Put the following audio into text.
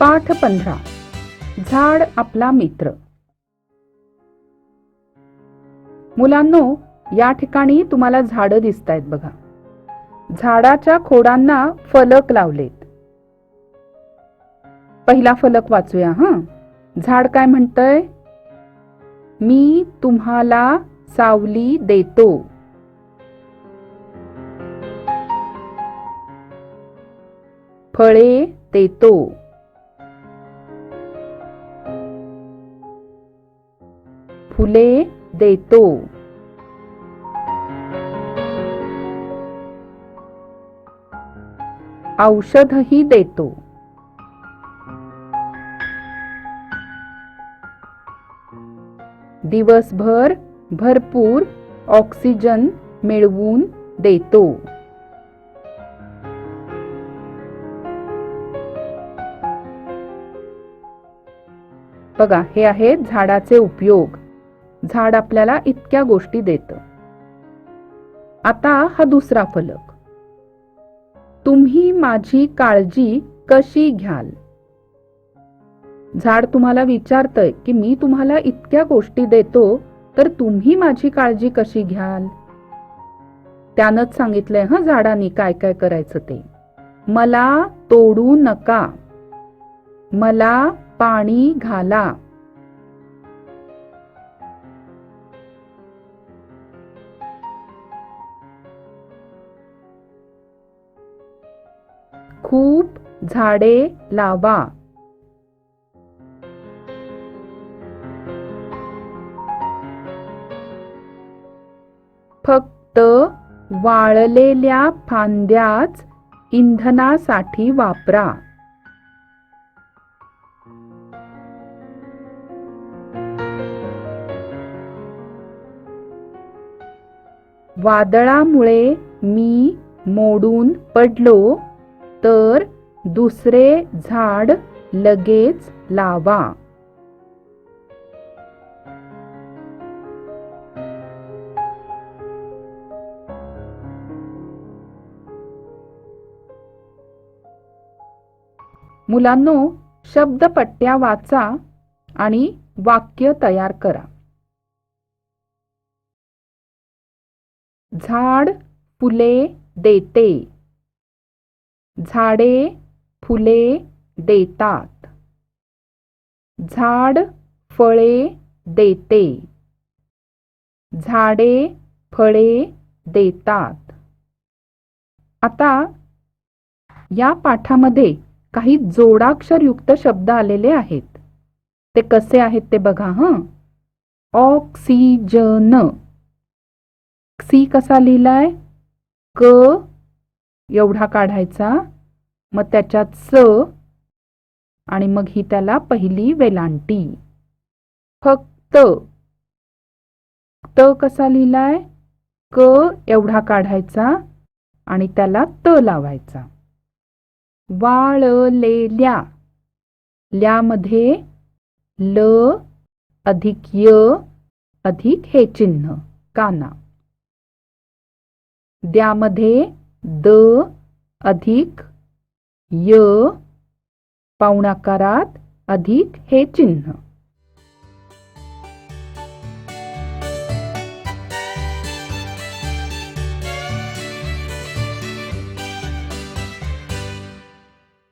पाठ 15. झाड आपला मित्र. मुलांनो, या ठिकाणी तुम्हाला झाडं दिसतायत बघा. झाडाच्या खोडांना फलक लावलेत. पहिला फलक वाचूया हं. झाड काय म्हणतंय? मी तुम्हाला सावली देतो. फळे देतो. फुले देतो. औषधही देतो. दिवसभर भरपूर ऑक्सिजन मिळवून देतो. बघा, हे आहेत झाडाचे उपयोग. झाड आपल्याला इतक्या गोष्टी देतं. आता हा दुसरा फलक. तुम्ही माझी काळजी कशी घ्याल? झाड तुम्हाला विचारतंय की मी तुम्हाला इतक्या गोष्टी देतो, तर तुम्ही माझी काळजी कशी घ्याल? त्यानंच सांगितलंय हं झाडांनी काय काय करायचं ते. मला तोडू नका. मला पाणी घाला. खूप झाडे लावा. फक्त वाळलेल्या फांद्याच इंधनासाठी वापरा. वादळामुळे मी मोडून पडलो, तर दुसरे झाड लगेच लावा. मुलांनो, शब्दपट्ट्या वाचा आणि वाक्य तयार करा. झाड फुले देते. झाडे फुले देतात. झाड फळे देते. झाडे फळे देतात. आता या पाठामध्ये काही जोडाक्षरयुक्त शब्द आलेले आहेत. ते कसे आहेत ते बघा हं. ऑक्सिजन. सी कसा लिहिलाय? क एवढा काढायचा, मग त्याच्यात स आणि मग ही त्याला पहिली वेलांटी. फक्त. त कसा लिहिलाय? क एवढा काढायचा आणि त्याला त लावायचा. वाळलेल्या. ल्यामध्ये ल अधिक य अधिक हे चिन्ह काना. द्यामध्ये द अधिक य पाऊणाकारात अधिक हे चिन्ह.